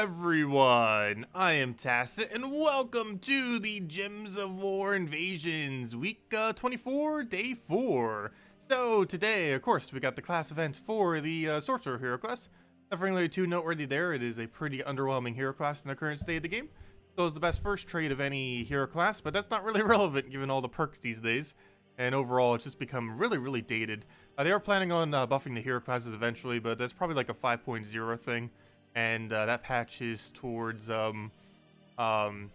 everyone, I am Tacet, and welcome to the Gems of War Invasions, week 24, day 4. So today, of course, we got the class event for the Sorcerer hero class. Nothing really too noteworthy there. It is a pretty underwhelming hero class in the current state of the game. So it's the best first trait of any hero class, but that's not really relevant given all the perks these days. And overall, it's just become really dated. They are planning on buffing the hero classes eventually, but that's probably like a 5.0 thing. And that patch is towards towards the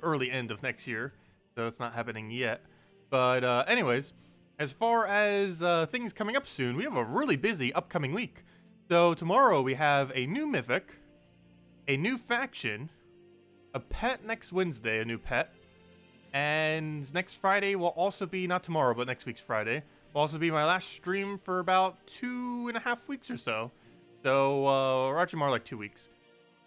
early end of next year, so it's not happening yet. But anyways, as far as things coming up soon, we have a really busy upcoming week. So tomorrow we have a new Mythic, a new faction, a pet next Wednesday, a new pet, and next Friday will also be, not tomorrow, but next week's Friday, will also be my last stream for about 2.5 weeks or so. So, or actually more like 2 weeks.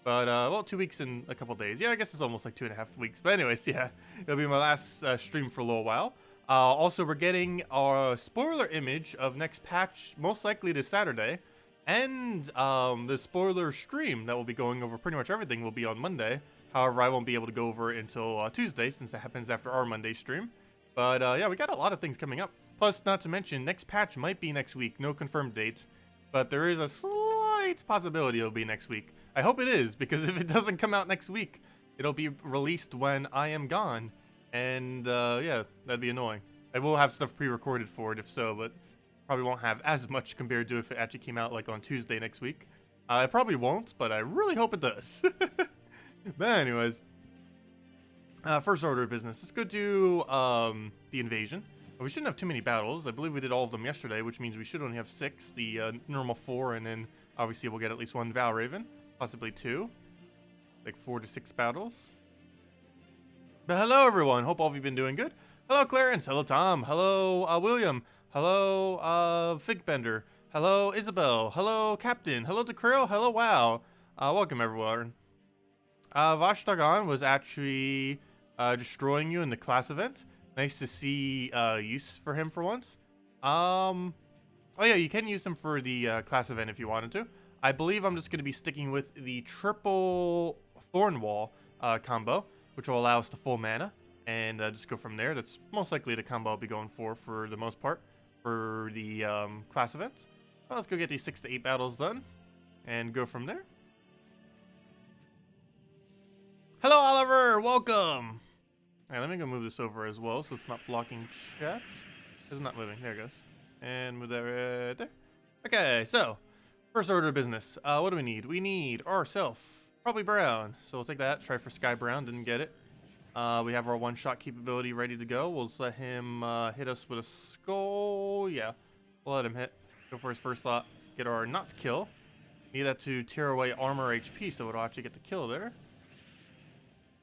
But, well, 2 weeks and a couple days. Yeah, I guess it's almost like 2.5 weeks. But anyways, yeah, it'll be my last stream for a little while. Also, we're getting our spoiler image of next patch, most likely this Saturday. And the spoiler stream that will be going over pretty much everything will be on Monday. However, I won't be able to go over it until Tuesday, since that happens after our Monday stream. But, yeah, we got a lot of things coming up. Plus, not to mention, next patch might be next week. No confirmed dates. But there is a slight possibility it'll be next week. I hope it is, because if it doesn't come out next week, it'll be released when I am gone. And, yeah, that'd be annoying. I will have stuff pre-recorded for it if so, but probably won't have as much compared to if it actually came out, like, on Tuesday next week. I probably won't, but I really hope it does. But anyways, first order of business. Let's go do, the invasion. We shouldn't have too many battles. I believe we did all of them yesterday, which means we should only have 6. The normal 4, and then obviously we'll get at least 1 Valraven, possibly 2. Like 4 to 6 battles. But hello everyone, hope all of you been doing good. Hello Clarence, hello Tom, hello William, hello Figbender, hello Isabel, hello Captain, hello Dekrill, hello Wow. Welcome everyone. Vashtagan was actually destroying you in the class event. Nice to see use for him for once. Oh yeah, you can use him for the class event if you wanted to. I believe I'm just going to be sticking with the triple Thorn Wall combo, which will allow us to full mana, and just go from there. That's most likely the combo I'll be going for the most part, for the class event. Well, let's go get these 6 to 8 battles done, and go from there. Hello Oliver, welcome! Alright, let me go move this over as well, so it's not blocking chat. It's not moving. There it goes. And move that right there. Okay, so first order of business. What do we need? We need ourself, probably brown. So we'll take that. Try for Sky Brown. Didn't get it. We have our one-shot capability ready to go. We'll just let him hit us with a skull. Yeah, we'll let him hit. Go for his first slot. Get our not kill. Need that to tear away armor HP, so it'll actually get the kill there.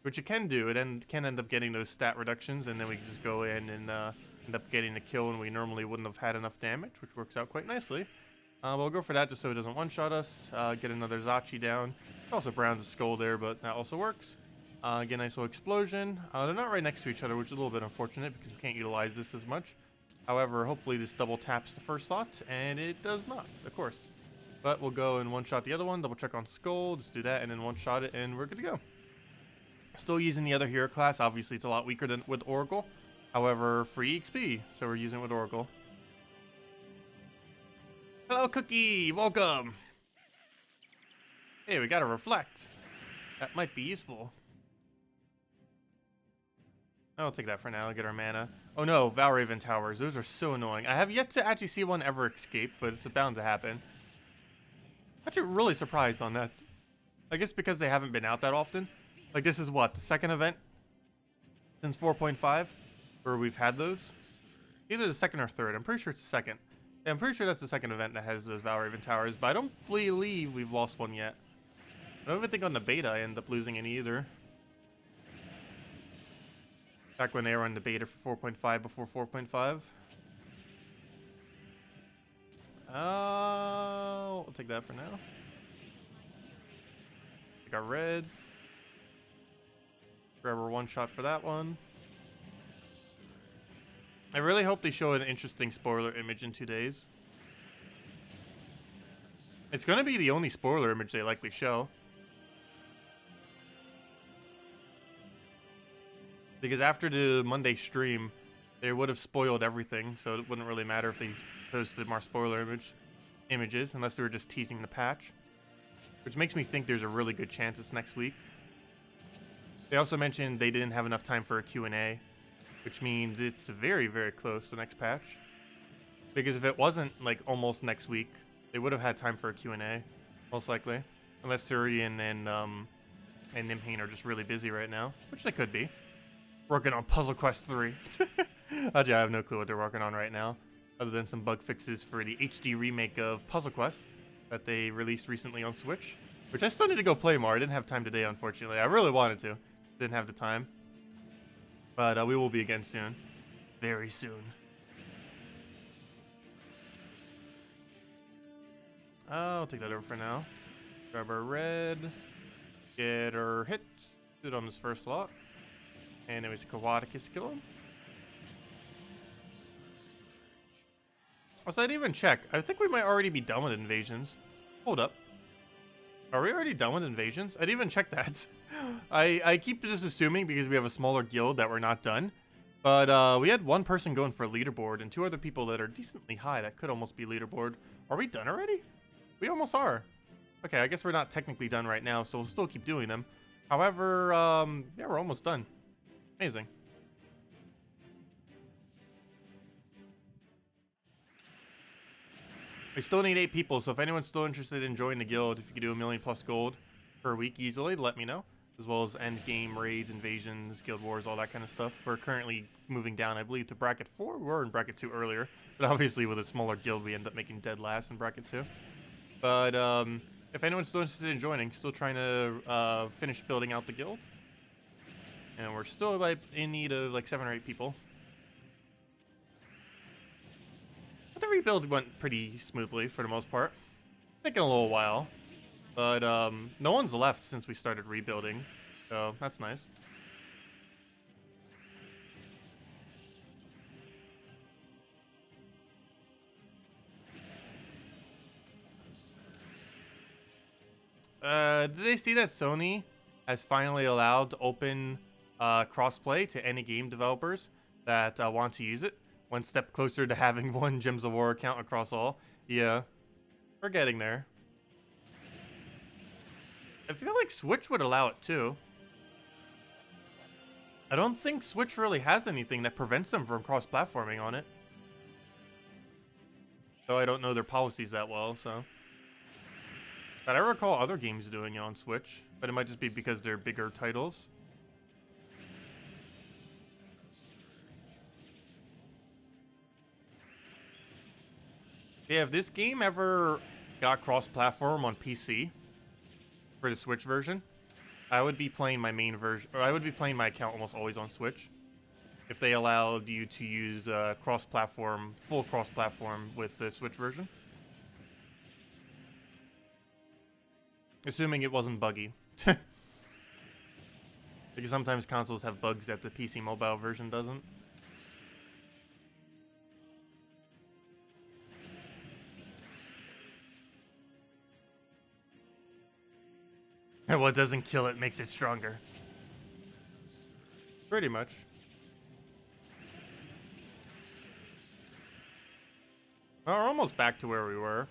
Which it can do. It can end up getting those stat reductions, and then we can just go in and end up getting the kill when we normally wouldn't have had enough damage, which works out quite nicely. We'll go for that just so it doesn't one-shot us. Get another Zachi down. Also Brown's a skull there, but that also works. Get a nice little explosion. They're not right next to each other, which is a little bit unfortunate because we can't utilize this as much. However, hopefully this double taps the first slot, and it does not, of course. But we'll go and one-shot the other one, double check on skull, just do that, and then one-shot it, and we're good to go. Still using the other hero class. Obviously, it's a lot weaker than with Oracle. However, free XP, so we're using it with Oracle. Hello, Cookie. Welcome. Hey, we got a reflect. That might be useful. I'll take that for now. Get our mana. Oh no, Valraven towers. Those are so annoying. I have yet to actually see one ever escape, but it's bound to happen. Actually, really surprised on that. I guess because they haven't been out that often. Like, this is what, the second event since 4.5 where we've had those? Either the second or third. I'm pretty sure it's the second. Yeah, I'm pretty sure that's the second event that has those Valraven towers, but I don't believe we've lost one yet. I don't even think on the beta I end up losing any either. Back when they were on the beta for 4.5 before 4.5. We'll take that for now. Take our reds. Grab our one shot for that one. I really hope they show an interesting spoiler image in 2 days. It's going to be the only spoiler image they likely show. Because after the Monday stream, they would have spoiled everything, so it wouldn't really matter if they posted more spoiler images, unless they were just teasing the patch. Which makes me think there's a really good chance it's next week. They also mentioned they didn't have enough time for a Q&A, which means it's very, very close to the next patch. Because if it wasn't, like, almost next week, they would have had time for a Q&A, most likely. Unless Surian and Nepenthen are just really busy right now, which they could be. Working on Puzzle Quest 3. I have no clue what they're working on right now, other than some bug fixes for the HD remake of Puzzle Quest that they released recently on Switch, which I still need to go play more. I didn't have time today, unfortunately. I really wanted to. Didn't have the time. But we will be again soon. Very soon. I'll take that over for now. Grab our red. Get our hit. Do it on this first lot. And then we Zeddicus kill him. Also, I didn't even check. I think we might already be done with invasions. Hold up. Are we already done with invasions? I didn't even check that. I keep just assuming because we have a smaller guild that we're not done. But we had one person going for a leaderboard and 2 other people that are decently high that could almost be leaderboard. Are we done already? We almost are. Okay, I guess we're not technically done right now, so we'll still keep doing them. However, yeah, we're almost done. Amazing. We still need 8 people, so if anyone's still interested in joining the guild, if you could do 1 million+ gold per week easily, let me know. As well as end game raids, invasions, guild wars, all that kind of stuff. We're currently moving down, I believe, to bracket 4. We were in bracket 2 earlier, but obviously with a smaller guild, we end up making dead last in bracket 2. But if anyone's still interested in joining, still trying to finish building out the guild. And we're still like in need of like 7 or 8 people. But the rebuild went pretty smoothly for the most part. Taking a little while. But no one's left since we started rebuilding. So that's nice. Did they see that Sony has finally allowed to open crossplay to any game developers that want to use it? One step closer to having one Gems of War account across all. Yeah, we're getting there. I feel like Switch would allow it too. I don't think Switch really has anything that prevents them from cross-platforming on it. So I don't know their policies that well, so. But I recall other games doing it on Switch, but it might just be because they're bigger titles. Yeah, if this game ever got cross-platform on PC for the Switch version, I would be playing my main version, or I would be playing my account almost always on Switch. If they allowed you to use cross-platform, full cross-platform with the Switch version. Assuming it wasn't buggy. Because sometimes consoles have bugs that the PC mobile version doesn't. And what doesn't kill it makes it stronger. Pretty much. Well, we're almost back to where we were.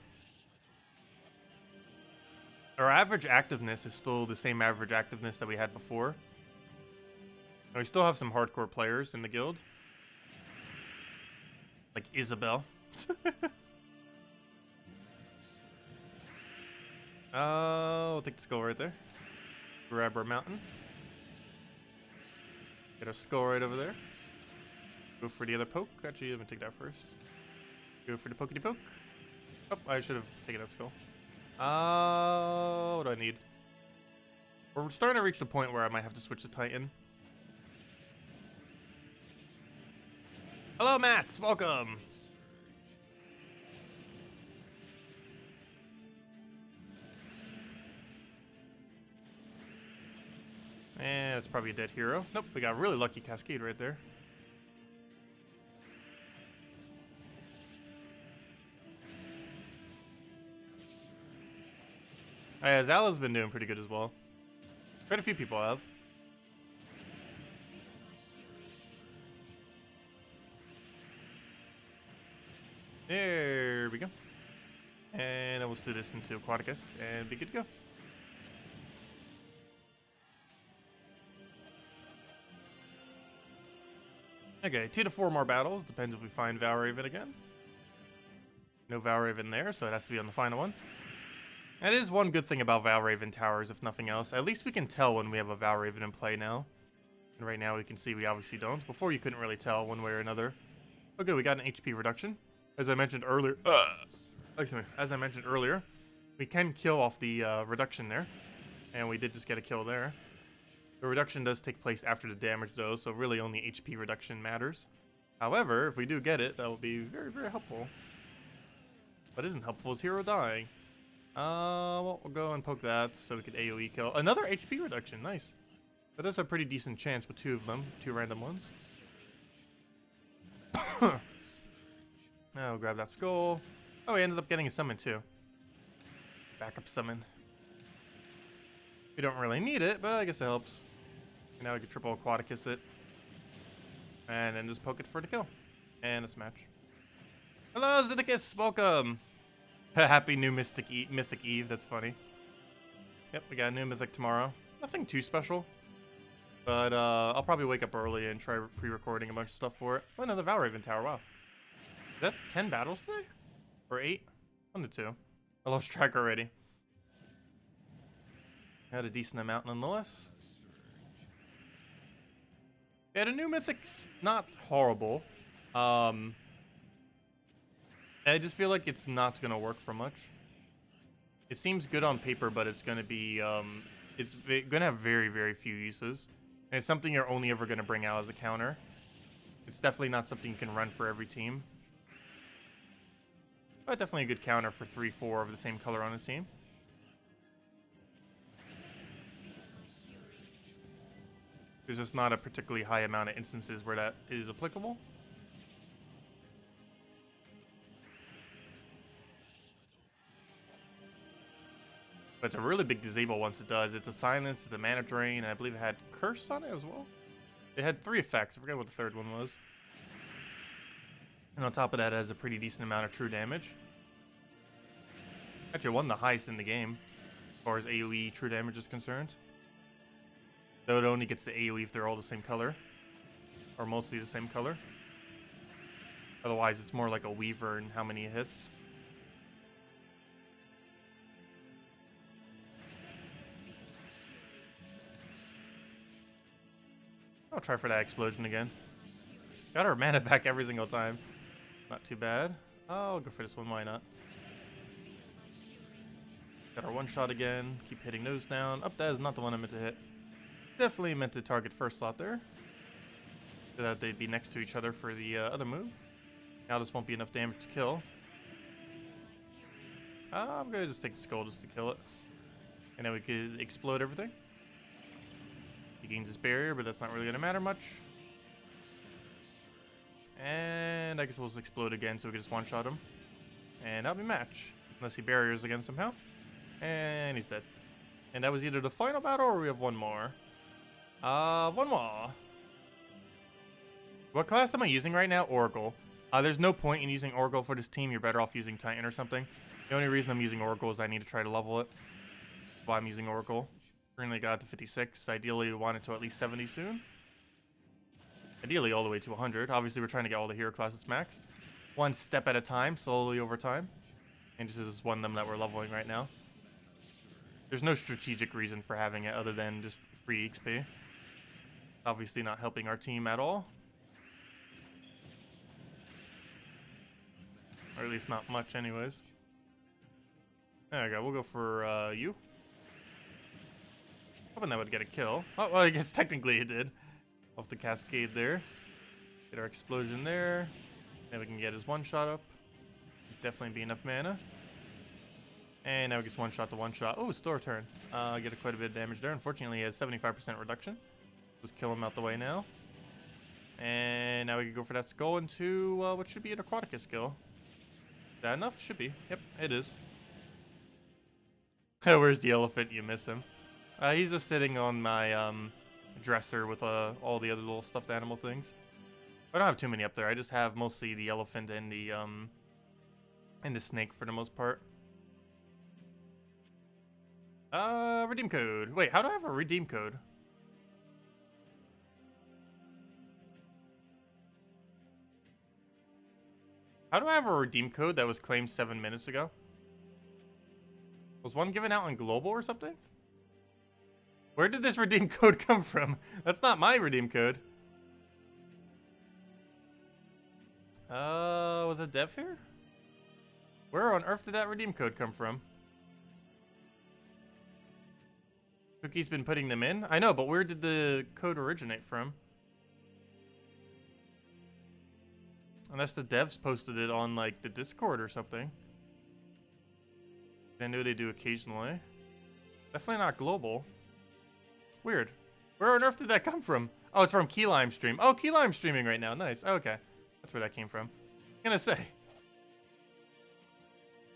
Our average activeness is still the same average activeness that we had before. And we still have some hardcore players in the guild. Like Isabel. We'll take the skull right there. Grab our mountain. Get our skull right over there. Go for the other poke. Actually, let me take that first. Go for the pokey poke. Oh, I should have taken that skull. What do I need? We're starting to reach the point where I might have to switch to Titan. Hello, Mats. Welcome. And it's probably a dead hero. Nope, we got a really lucky Cascade right there. Zala's been doing pretty good as well. Quite a few people have. There we go. And I will do this into Aquaticus and be good to go. Okay, 2 to 4 more battles. Depends if we find Valraven again. No Valraven there, so it has to be on the final one. That is one good thing about Valraven towers, if nothing else. At least we can tell when we have a Valraven in play now. And right now we can see we obviously don't. Before you couldn't really tell one way or another. Okay, we got an HP reduction. As I mentioned earlier, we can kill off the reduction there. And we did just get a kill there. The reduction does take place after the damage though, so really only HP reduction matters. However, if we do get it, that will be very, very helpful. What isn't helpful is hero dying. Well, we'll go and poke that so we could AoE kill. Another HP reduction, nice. That is a pretty decent chance with 2 of them, 2 random ones. Now we'll grab that skull. Oh, he ended up getting a summon too. Backup summon. We don't really need it, but I guess it helps. And now we can triple Aquaticus it. And then just poke it for the kill. And a smash. Hello, Zeddicus! Welcome! Happy new Mythic Eve, that's funny. Yep, we got a new Mythic tomorrow. Nothing too special. But I'll probably wake up early and try pre-recording a bunch of stuff for it. Oh, another Valraven tower, wow. Is that 10 battles today? Or 8? 1 to 2. I lost track already. Had a decent amount nonetheless. Yeah, the new Mythic's not horrible. I just feel like it's not gonna work for much. It seems good on paper, but it's gonna be it's gonna have very, very few uses. And it's something you're only ever gonna bring out as a counter. It's definitely not something you can run for every team. But definitely a good counter for 3-4 of the same color on a team. There's just not a particularly high amount of instances where that is applicable. But it's a really big disable once it does. It's a silence, it's a mana drain, and I believe it had curse on it as well. It had 3 effects. I forget what the third one was. And on top of that, it has a pretty decent amount of true damage. Actually, won the highest in the game as far as AoE true damage is concerned. Though it only gets the AoE if they're all the same color. Or mostly the same color. Otherwise, it's more like a Weaver in how many it hits. I'll try for that explosion again. Got our mana back every single time. Not too bad. I'll go for this one, why not? Got our 1-shot again. Keep hitting those down. Up, that is not the one I meant to hit. Definitely meant to target first slot there. So that they'd be next to each other for the other move. Now this won't be enough damage to kill. I'm gonna just take the skull just to kill it. And then we could explode everything. He gains his barrier, but that's not really gonna matter much. And I guess we'll just explode again so we can just 1-shot him. And that'll be match. Unless he barriers again somehow. And he's dead. And that was either the final battle or we have one more. One more. What class am I using right now? Oracle. There's no point in using Oracle for this team. You're better off using Titan or something. The only reason I'm using Oracle is I need to try to level it. That's why I'm using Oracle. Currently got it to 56. Ideally, we want it to at least 70 soon. Ideally, all the way to 100. Obviously, we're trying to get all the hero classes maxed. One step at a time, slowly over time. And this is one of them that we're leveling right now. There's no strategic reason for having it other than just free XP. Obviously not helping our team at all. Or at least not much anyways. There we go, we'll go for you. Hoping that would get a kill. Oh, well, I guess technically it did. Off the cascade there. Get our explosion there. Then we can get his 1-shot up. Definitely be enough mana. And now we just 1-shot to 1-shot. Oh, store turn. Get quite a bit of damage there. Unfortunately, he has 75% reduction. Just kill him out the way now. And now we can go for that skull into what should be an Aquaticus skill. Is that enough? Should be. Yep, it is. Where's the elephant? You miss him. He's just sitting on my dresser with all the other little stuffed animal things. I don't have too many up there. I just have mostly the elephant and the snake for the most part. Redeem code. Wait, how do I have a redeem code? How do I have a redeem code that was claimed 7 minutes ago? Was one given out on global or something? Where did this redeem code come from? That's not my redeem code. Was it dev here? Where on earth did that redeem code come from? Cookie's been putting them in? I know, but where did the code originate from? Unless the devs posted it on, like, the Discord or something. I know they do occasionally. Definitely not global. Weird. Where on earth did that come from? Oh, it's from Keylime Stream. Oh, Keylime streaming right now. Nice. Oh, okay. That's where that came from. I'm gonna say.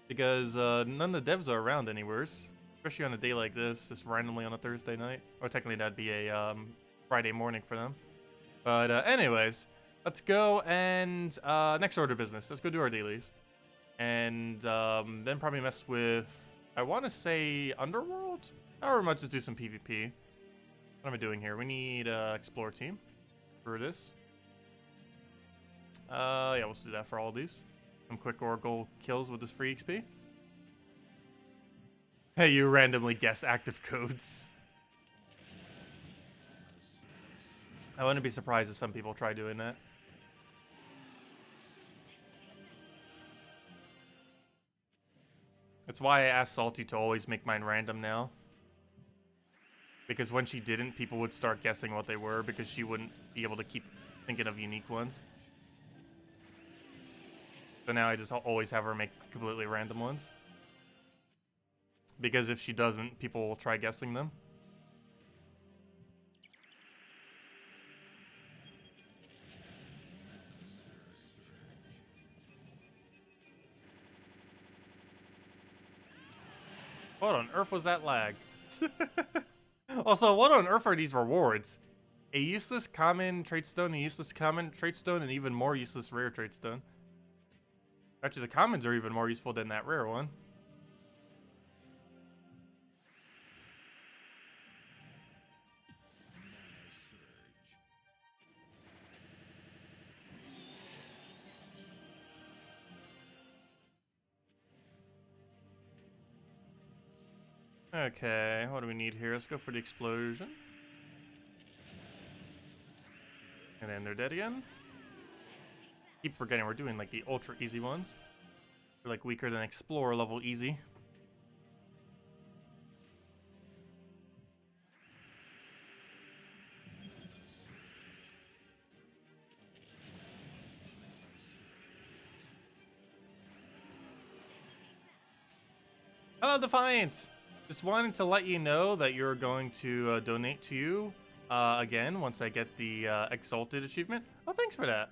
Because none of the devs are around anywheres. Especially on a day like this, just randomly on a Thursday night. Or technically that'd be a Friday morning for them. But anyways, let's go and next order of business. Let's go do our dailies. And then probably mess with, I want to say, Underworld? Or we might just do some PvP. What am I doing here? We need Explore Team for this. Yeah, we'll do that for all of these. Some quick Oracle kills with this free XP. Hey, you randomly guess active codes. I wouldn't be surprised if some people try doing that. That's why I asked Salty to always make mine random now. Because when she didn't, people would start guessing what they were because she wouldn't be able to keep thinking of unique ones. So now I just always have her make completely random ones. Because if she doesn't, people will try guessing them. What on earth was that lag? Also, what on earth are these rewards? A useless common trait stone, a useless common trait stone, and even more useless rare trait stone. Actually, the commons are even more useful than that rare one. Okay, what do we need here? Let's go for the explosion. And then they're dead again. Keep forgetting we're doing like the ultra easy ones. They're like weaker than Explorer level easy. Hello, Defiant! Just wanted to let you know that you're going to donate to you again once I get the Exalted achievement. Oh, thanks for that.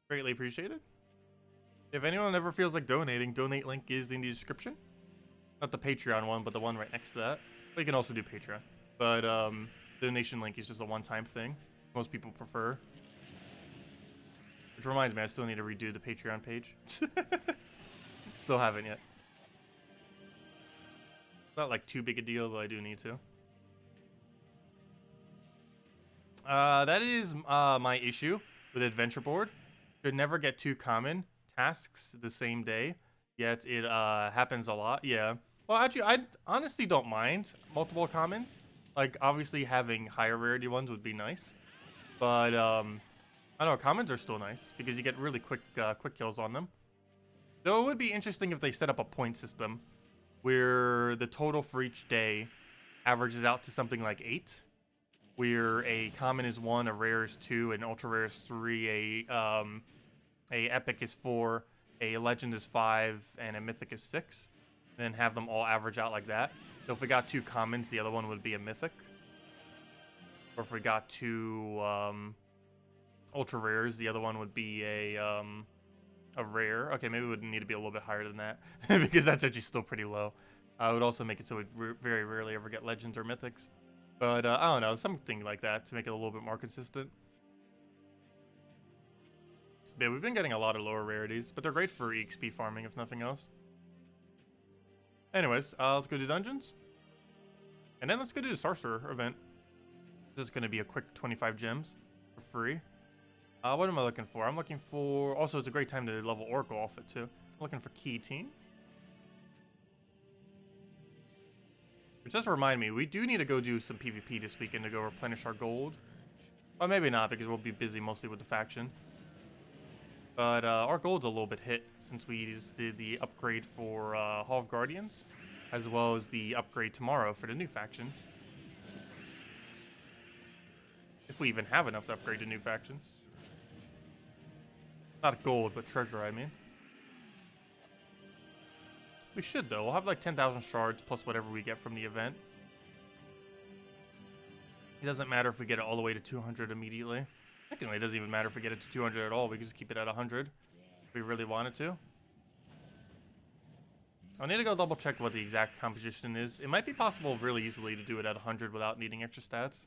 Greatly appreciated. If anyone ever feels like donating, donate link is in the description. Not the Patreon one, but the one right next to that. But you can also do Patreon. But donation link is just a one-time thing. Most people prefer. Which reminds me, I still need to redo the Patreon page. Still haven't yet. Not like too big a deal, but I do need to. That is my issue with Adventure Board. Could never get 2 common tasks the same day, yet it happens a lot. Yeah. Well, actually, I honestly don't mind multiple commons. Like, obviously, having higher rarity ones would be nice, but I don't know. Commons are still nice because you get really quick kills on them. Though it would be interesting if they set up a point system where the total for each day averages out to something like 8, where a common is 1, a rare is 2, an ultra rare is 3, a epic is 4, a legend is 5, and a mythic is 6. And then have them all average out like that. So if we got 2 commons, the other one would be a mythic. Or if we got 2 ultra rares, the other one would be a rare. Okay, maybe it would need to be a little bit higher than that because that's actually still pretty low. I would also make it so we very rarely ever get legends or mythics. But I don't know, something like that to make it a little bit more consistent. Yeah, we've been getting a lot of lower rarities, but they're great for EXP farming if nothing else. Anyways, let's go do dungeons. And then let's go do the Sorcerer event. This is going to be a quick 25 gems for free. What am I looking for? I'm looking for... Also, it's a great time to level Oracle off it, too. I'm looking for Key Team. Which does remind me, we do need to go do some PvP this weekend to go replenish our gold. Or maybe not, because we'll be busy mostly with the faction. But our gold's a little bit hit since we just did the upgrade for Hall of Guardians, as well as the upgrade tomorrow for the new faction. If we even have enough to upgrade a new faction. Not gold, but treasure, I mean. We should, though. We'll have like 10,000 shards plus whatever we get from the event. It doesn't matter if we get it all the way to 200 immediately. Secondly, it doesn't even matter if we get it to 200 at all. We can just keep it at 100 if we really wanted to. I'll need to go double check what the exact composition is. It might be possible really easily to do it at 100 without needing extra stats.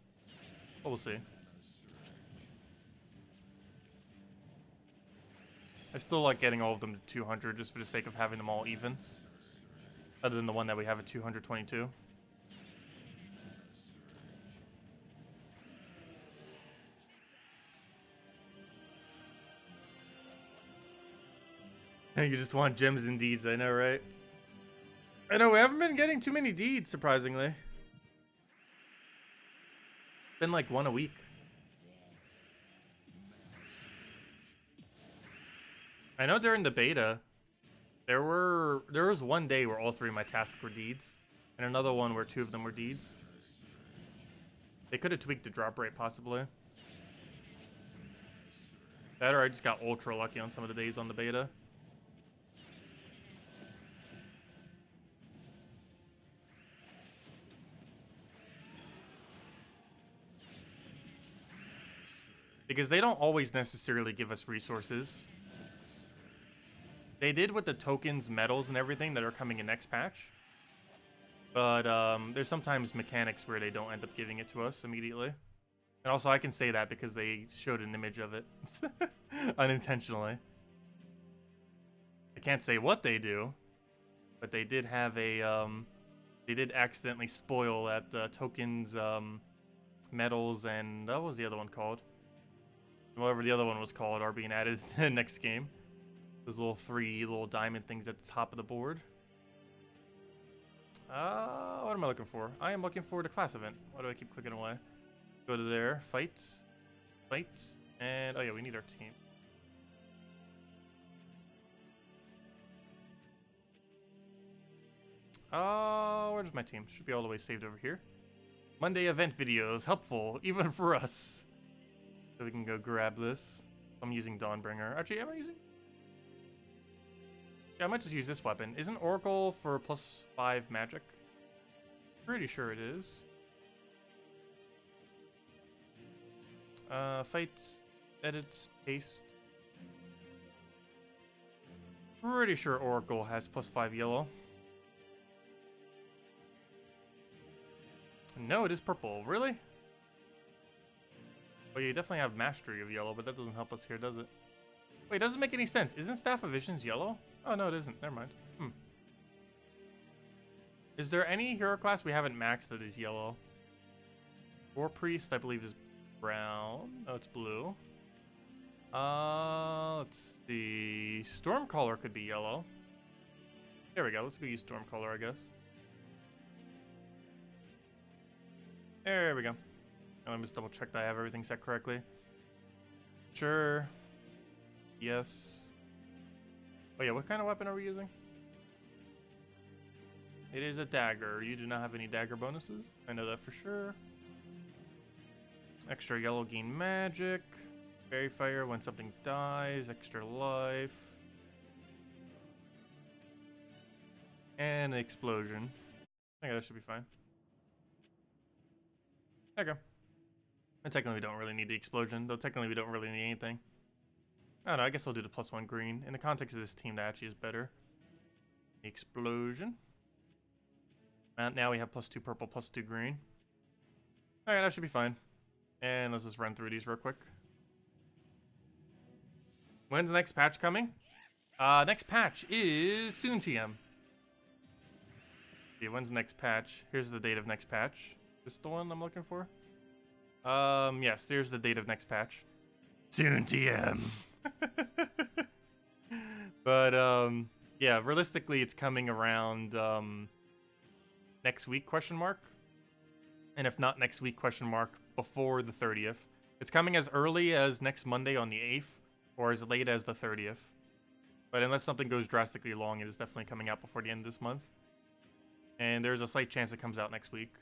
But we'll see. I still like getting all of them to 200 just for the sake of having them all even. Other than the one that we have at 222. You just want gems and deeds, I know, right? I know, we haven't been getting too many deeds, surprisingly. Been like one a week. I know during the beta, there was one day where all 3 of my tasks were deeds, and another one where 2 of them were deeds. They could have tweaked the drop rate, possibly. That or I just got ultra lucky on some of the days on the beta. Because they don't always necessarily give us resources. They did with the tokens, medals, and everything that are coming in next patch. But there's sometimes mechanics where they don't end up giving it to us immediately. And also I can say that because they showed an image of it. Unintentionally. I can't say what they do. But they did have a... they did accidentally spoil that tokens, medals, and... What was the other one called? Whatever the other one was called are being added to the next game. Those little 3 little diamond things at the top of the board. What am I looking for? I am looking for the class event. Why do I keep clicking away? Go to there. Fights. Fights. And, oh yeah, we need our team. Where's my team? Should be all the way saved over here. Monday event videos. Helpful, even for us. So we can go grab this. I'm using Dawnbringer. Actually, am I using... Yeah, I might just use this weapon. Isn't Oracle for +5 magic? Pretty sure it is. Fight, edit, paste. Pretty sure Oracle has +5 yellow. No, it is purple. Really? Well, you definitely have mastery of yellow, but that doesn't help us here, does it? Wait, it doesn't make any sense. Isn't Staff of Visions yellow? Oh, no, it isn't. Never mind. Is there any hero class we haven't maxed that is yellow? War Priest, I believe, is brown. Oh, it's blue. Let's see. Stormcaller could be yellow. There we go. Let's go use Stormcaller, I guess. There we go. Let me just double check that I have everything set correctly. Sure. Yes. Oh yeah, what kind of weapon are we using? It is a dagger. You do not have any dagger bonuses. I know that for sure. Extra yellow gain magic. Fairy fire when something dies. Extra life. And an explosion. I think that should be fine. Okay. And technically we don't really need the explosion, though technically we don't really need anything. I don't know, I guess I'll do the +1 green. In the context of this team, that actually is better. The explosion. Now we have +2 purple, +2 green. Alright, that should be fine. And let's just run through these real quick. When's the next patch coming? Next patch is soon, TM. Yeah, when's the next patch? Here's the date of next patch. Is this the one I'm looking for? Yes, there's the date of next patch. Soon, TM. But, yeah, realistically, it's coming around, next week, question mark. And if not next week, question mark, before the 30th. It's coming as early as next Monday on the 8th, or as late as the 30th. But unless something goes drastically long, it is definitely coming out before the end of this month. And there's a slight chance it comes out next week.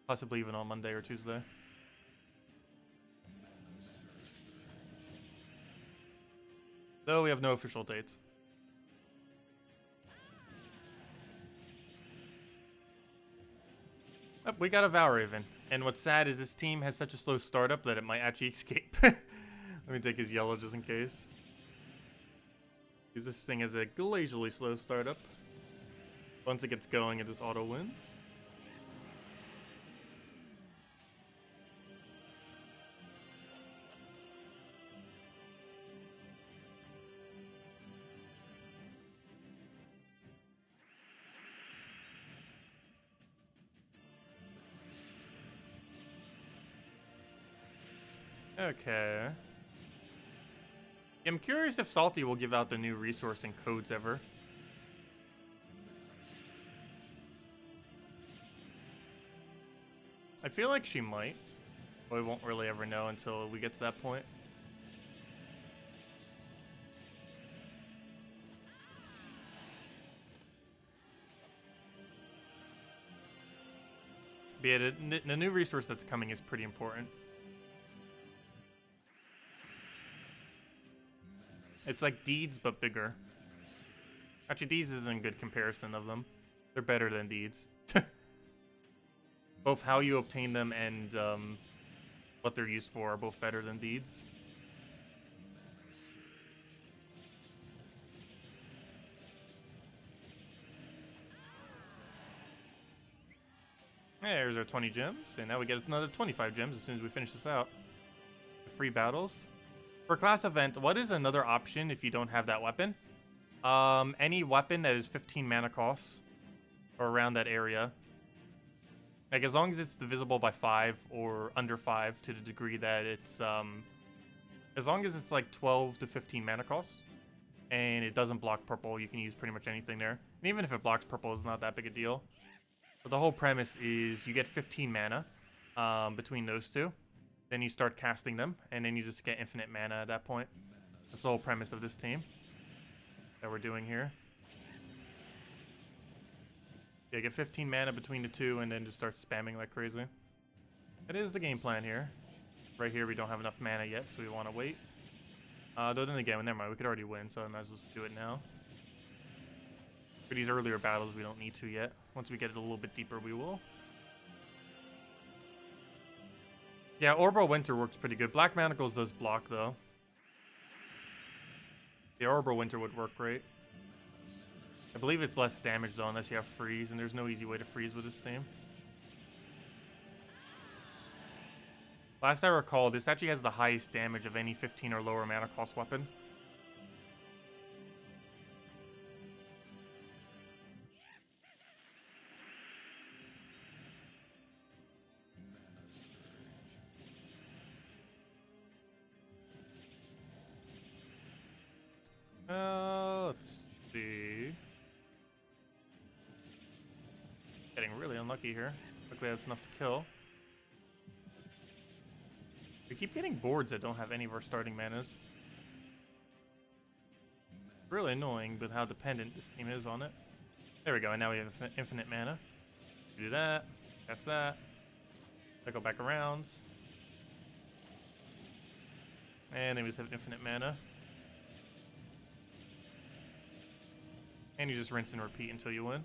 Possibly even on Monday or Tuesday. Though we have no official dates. Oh, we got a Valraven. And what's sad is this team has such a slow startup that it might actually escape. Let me take his yellow just in case. Because this thing has a glacially slow startup. Once it gets going, it just auto wins. Okay. I'm curious if Salty will give out the new resource and codes ever. I feel like she might, but we won't really ever know until we get to that point. But yeah, the new resource that's coming is pretty important. It's like Deeds, but bigger. Actually, Deeds isn't a good comparison of them. They're better than Deeds. Both how you obtain them and what they're used for are both better than Deeds. There's our 20 gems, and now we get another 25 gems as soon as we finish this out. The free battles. For class event, what is another option if you don't have that weapon? Any weapon that is 15 mana cost, or around that area. Like, as long as it's divisible by 5 or under 5 to the degree that it's, as long as it's like 12 to 15 mana cost, and it doesn't block purple, you can use pretty much anything there. And even if it blocks purple, it's not that big a deal. But the whole premise is you get 15 mana between those two. Then you start casting them, and then you just get infinite mana at that point. That's the whole premise of this team that we're doing here. Yeah, get 15 mana between the two, and then just start spamming like crazy. That is the game plan here. Right here, we don't have enough mana yet, so we want to wait. Though then again, never mind, we could already win, so I might as well just do it now. For these earlier battles, we don't need to yet. Once we get it a little bit deeper, we will. Yeah, Orbital Winter works pretty good. Black Manacles does block, though. The Orbital Winter would work great. I believe it's less damage, though, unless you have freeze, and there's no easy way to freeze with this team. Last I recall, this actually has the highest damage of any 15 or lower mana cost weapon. Let's see. Getting really unlucky here. Luckily that's enough to kill. We keep getting boards that don't have any of our starting manas. Really annoying with how dependent this team is on it. There we go, and now we have infinite mana. Do that, that's that. Cycle back around. And then we just have infinite mana. And you just rinse and repeat until you win.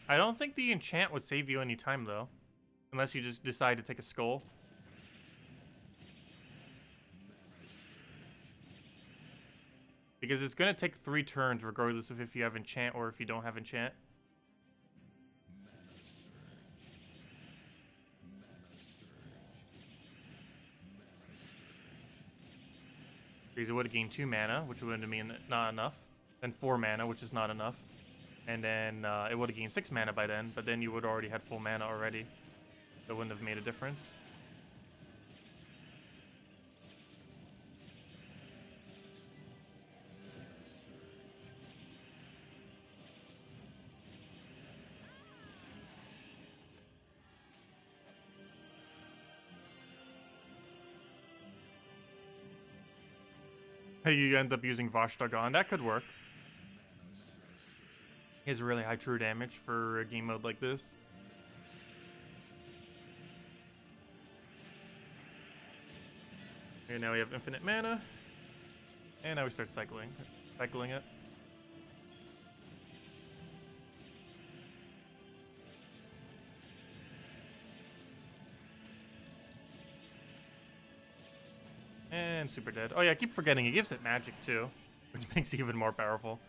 I don't think the enchant would save you any time, though. Unless you just decide to take a skull. Because it's going to take 3 turns regardless of if you have enchant or if you don't have enchant. Because it would have gained 2 mana, which would have been not enough. Then 4 mana, which is not enough. And then it would have gained 6 mana by then, but then you would already had full mana already. That wouldn't have made a difference. Hey, you end up using Vashtagon. That could work. He has really high true damage for a game mode like this. Okay, now we have infinite mana. And now we start cycling it. And super dead. Oh yeah, I keep forgetting. It gives it magic too, which makes it even more powerful.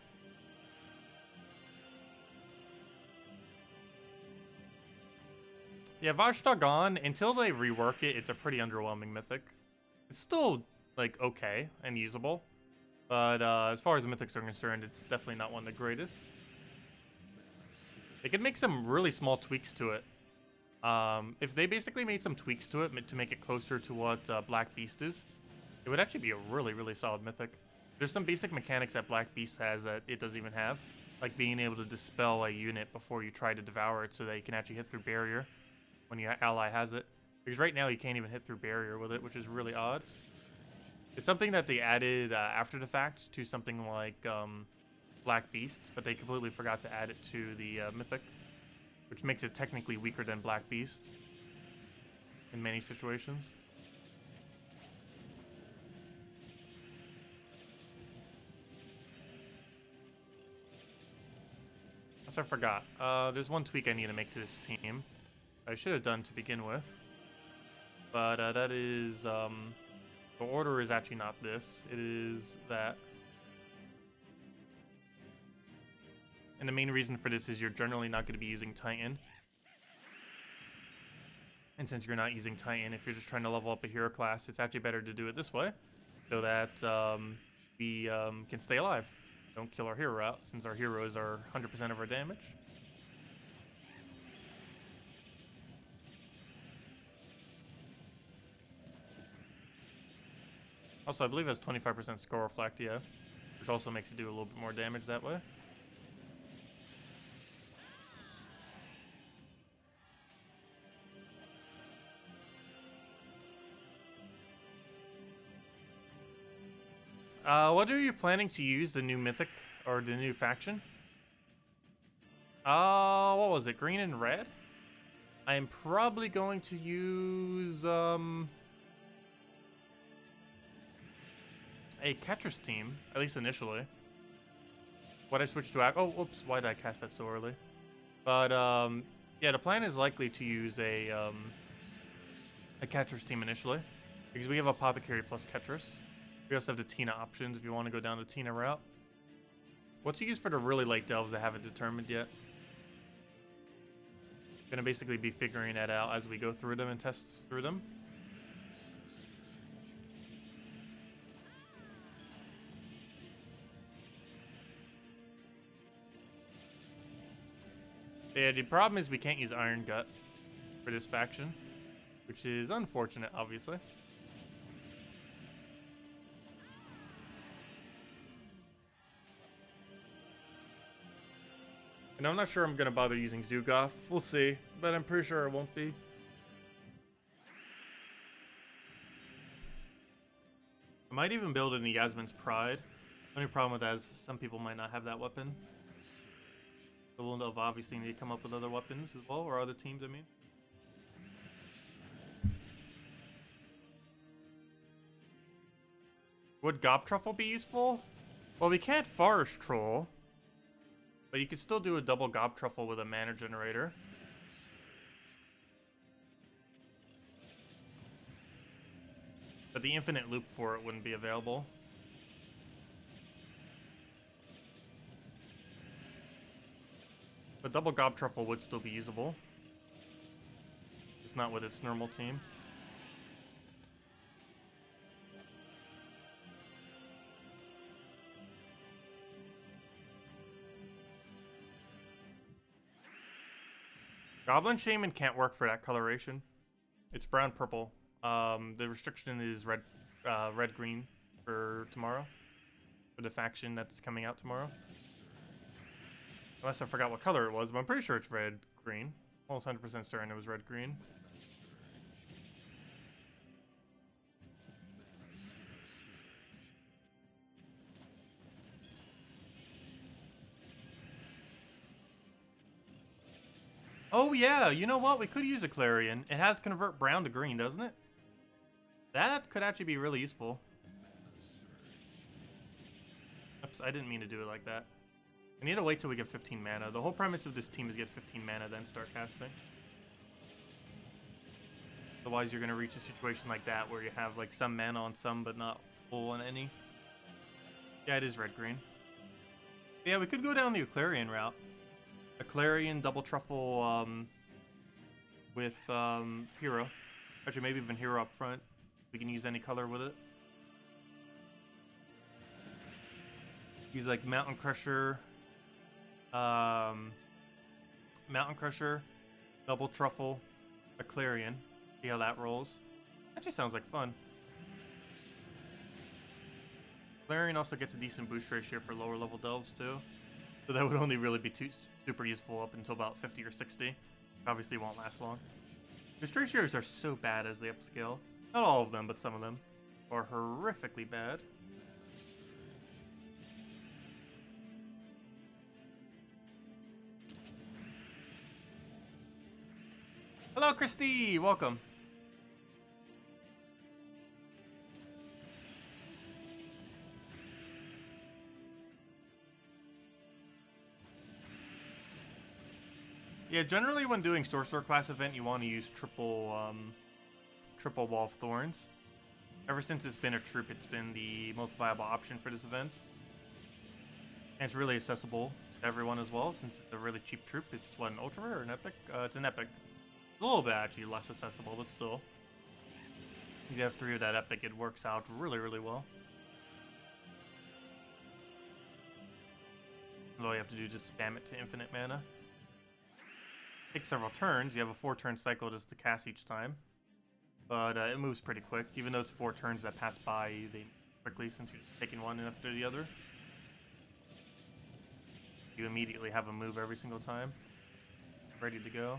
Yeah, Vashtagon, until they rework it, it's a pretty underwhelming mythic. It's still, like, okay and usable. But as far as the mythics are concerned, it's definitely not one of the greatest. They could make some really small tweaks to it. If they basically made some tweaks to it to make it closer to what Black Beast is, it would actually be a really, really solid mythic. There's some basic mechanics that Black Beast has that it doesn't even have. Like being able to dispel a unit before you try to devour it so that you can actually hit through barrier when your ally has it. Because right now you can't even hit through barrier with it, which is really odd. It's something that they added after the fact to something like Black Beast, but they completely forgot to add it to the mythic, which makes it technically weaker than Black Beast in many situations. I forgot. There's one tweak I need to make to this team. I should have done to begin with. But that is... the order is actually not this. It is that. And the main reason for this is you're generally not going to be using Titan. And since you're not using Titan, if you're just trying to level up a hero class, it's actually better to do it this way. So that we can stay alive. Don't kill our hero out, since our heroes are 100% of our damage. Also, I believe it has 25% score reflect, yeah. Which also makes it do a little bit more damage that way. What are you planning to use, the new mythic, or the new faction? What was it, green and red? I am probably going to use, a Ketris team, at least initially. What I switched to, oh, whoops, why did I cast that so early? But, yeah, the plan is likely to use a Ketris team initially, because we have Apothecary plus Ketris. We also have the Tina options if you want to go down the Tina route. What to use for the really late delves I haven't determined yet. Gonna basically be figuring that out as we go through them and test through them. Yeah, the problem is we can't use Iron Gut for this faction, which is unfortunate, obviously. And I'm not sure I'm going to bother using Zugoff. We'll see, but I'm pretty sure it won't be. I might even build in the Yasmin's Pride. The only problem with that is some people might not have that weapon. So we'll obviously need to come up with other weapons as well, or other teams, I mean. Would Gob Truffle be useful? Well, we can't Forest Troll. But you could still do a double Gob Truffle with a mana generator. but the infinite loop for it wouldn't be available. But double Gob Truffle would still be usable. Just not with its normal team. Goblin Shaman can't work for that coloration. It's brown-purple. The restriction is red-green for tomorrow. For the faction that's coming out tomorrow. Unless I forgot what color it was, but I'm pretty sure it's red-green. Almost 100% certain it was red-green. Oh yeah, you know what? We could use a Clarion. It has convert brown to green, doesn't it? That could actually be really useful. Oops, I didn't mean to do it like that. I need to wait till we get 15 mana. The whole premise of this team is get 15 mana, then start casting. Otherwise, you're going to reach a situation like that where you have like some mana on some, but not full on any. Yeah, it is red-green. Yeah, we could go down the Clarion route. A Clarion double truffle with hero. Actually, maybe even hero up front. We can use any color with it. Use like Mountain Crusher, double truffle, a Clarion. See how that rolls. Actually sounds like fun. Clarion also gets a decent boost ratio for lower level delves too. So that would only really be super useful up until about 50 or 60. Obviously won't last long. Boost ratios are so bad as they upscale. Not all of them, but some of them are horrifically bad. Hello, Christy! Welcome. Yeah, generally when doing Sorcerer class event, you want to use triple Wall of Thorns. Ever since it's been a troop, it's been the most viable option for this event. And it's really accessible to everyone as well, since it's a really cheap troop. It's what, an ultra rare or an epic? It's an epic. It's a little bit actually less accessible, but still. If you have 3 of that epic, it works out really, really well. All you have to do is just spam it to infinite mana. Takes several turns. You have a 4-turn cycle just to cast each time. But it moves pretty quick. Even though it's 4 turns that pass by, they quickly since you're taking one after the other. You immediately have a move every single time. Ready to go.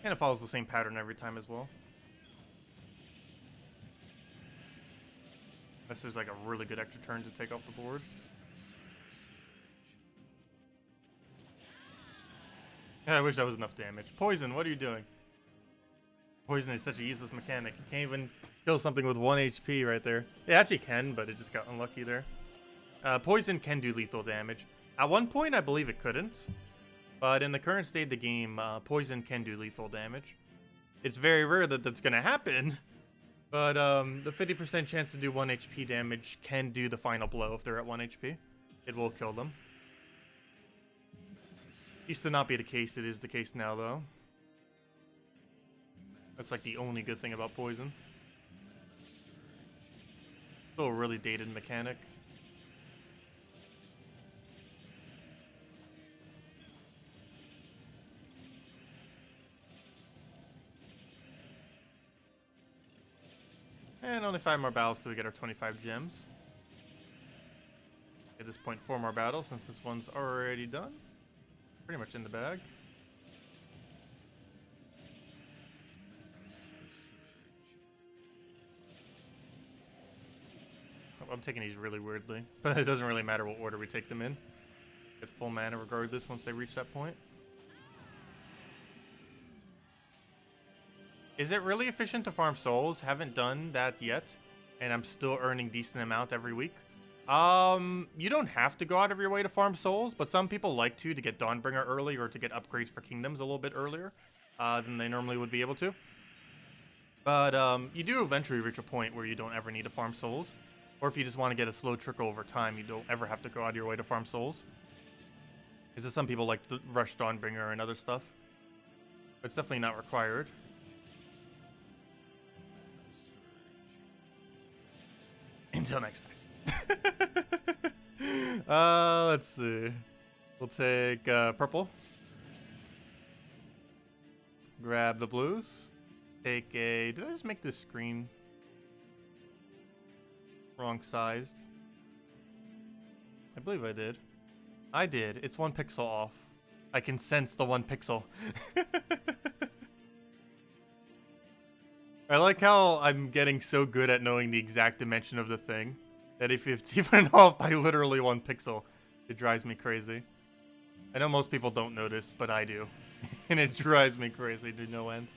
And it follows the same pattern every time as well. This is like a really good extra turn to take off the board. Yeah, I wish that was enough damage. Poison, what are you doing? Poison is such a useless mechanic. You can't even kill something with 1 HP right there. It actually can, but it just got unlucky there. Poison can do lethal damage. At one point, I believe it couldn't. But in the current state of the game, Poison can do lethal damage. It's very rare that that's going to happen. But the 50% chance to do 1 HP damage can do the final blow if they're at 1 HP. It will kill them. Used to not be the case. It is the case now, though. That's like the only good thing about Poison. Still a really dated mechanic. And only 5 more battles till we get our 25 gems. At this point, 4 more battles since this one's already done. Pretty much in the bag. I'm taking these really weirdly, but it doesn't really matter what order we take them in. Get full mana regardless once they reach that point. Is it really efficient to farm souls? Haven't done that yet, and I'm still earning decent amount every week. You don't have to go out of your way to farm souls, but some people like to get Dawnbringer early or to get upgrades for kingdoms a little bit earlier than they normally would be able to. But you do eventually reach a point where you don't ever need to farm souls. Or if you just want to get a slow trickle over time, you don't ever have to go out of your way to farm souls. Because some people like the Rush Dawnbringer and other stuff. But it's definitely not required. Until next time. Let's see. We'll take purple. Grab the blues. Take a... Did I just make this screen wrong sized? I believe I did. I did. It's 1 pixel off. I can sense the 1 pixel. I like how I'm getting so good at knowing the exact dimension of the thing that if it's even off by literally 1 pixel, it drives me crazy. I know most people don't notice, but I do. And it drives me crazy to no end.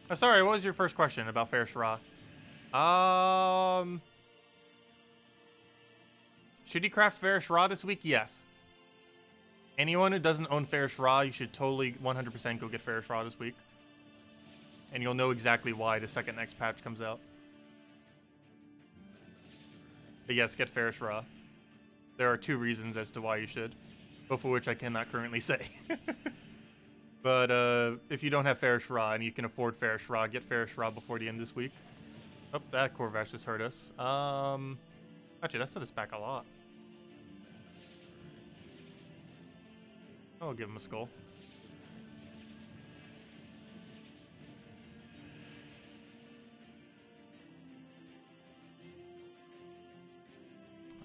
Oh, sorry, what was your first question about Pharaoh? Should he craft Pharaoh this week? Yes. Anyone who doesn't own Pharaoh, you should totally 100% go get Pharaoh this week. And you'll know exactly why the second next patch comes out. But yes, get Pharaoh. There are 2 reasons as to why you should, both of which I cannot currently say. But if you don't have Pharaoh and you can afford Pharaoh, get Pharaoh before the end this week. Oh, that Corvash just hurt us. Actually, that set us back a lot. I'll give him a skull.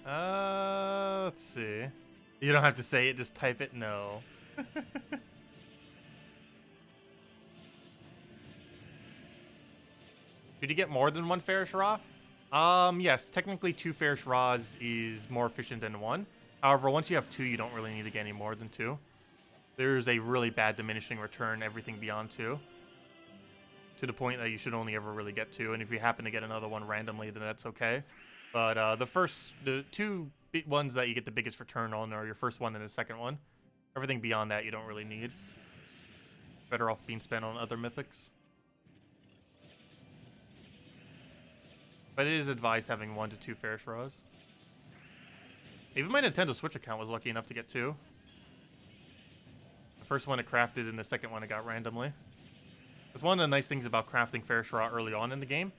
Let's see. You don't have to say it, just type it. No. Did you get more than 1 Pharaoh? Yes, technically 2 Pharaohs is more efficient than 1. However, once you have 2, you don't really need to get any more than 2. There's a really bad diminishing return everything beyond 2. To the point that you should only ever really get 2, and if you happen to get another one randomly, then that's okay. But the 2 ones that you get the biggest return on are your first one and the second one. Everything beyond that you don't really need. Better off being spent on other mythics. But it is advised having 1 to 2 Pharaohs. Even my Nintendo Switch account was lucky enough to get 2. The first one it crafted and the second one it got randomly. That's one of the nice things about crafting Pharaoh early on in the game.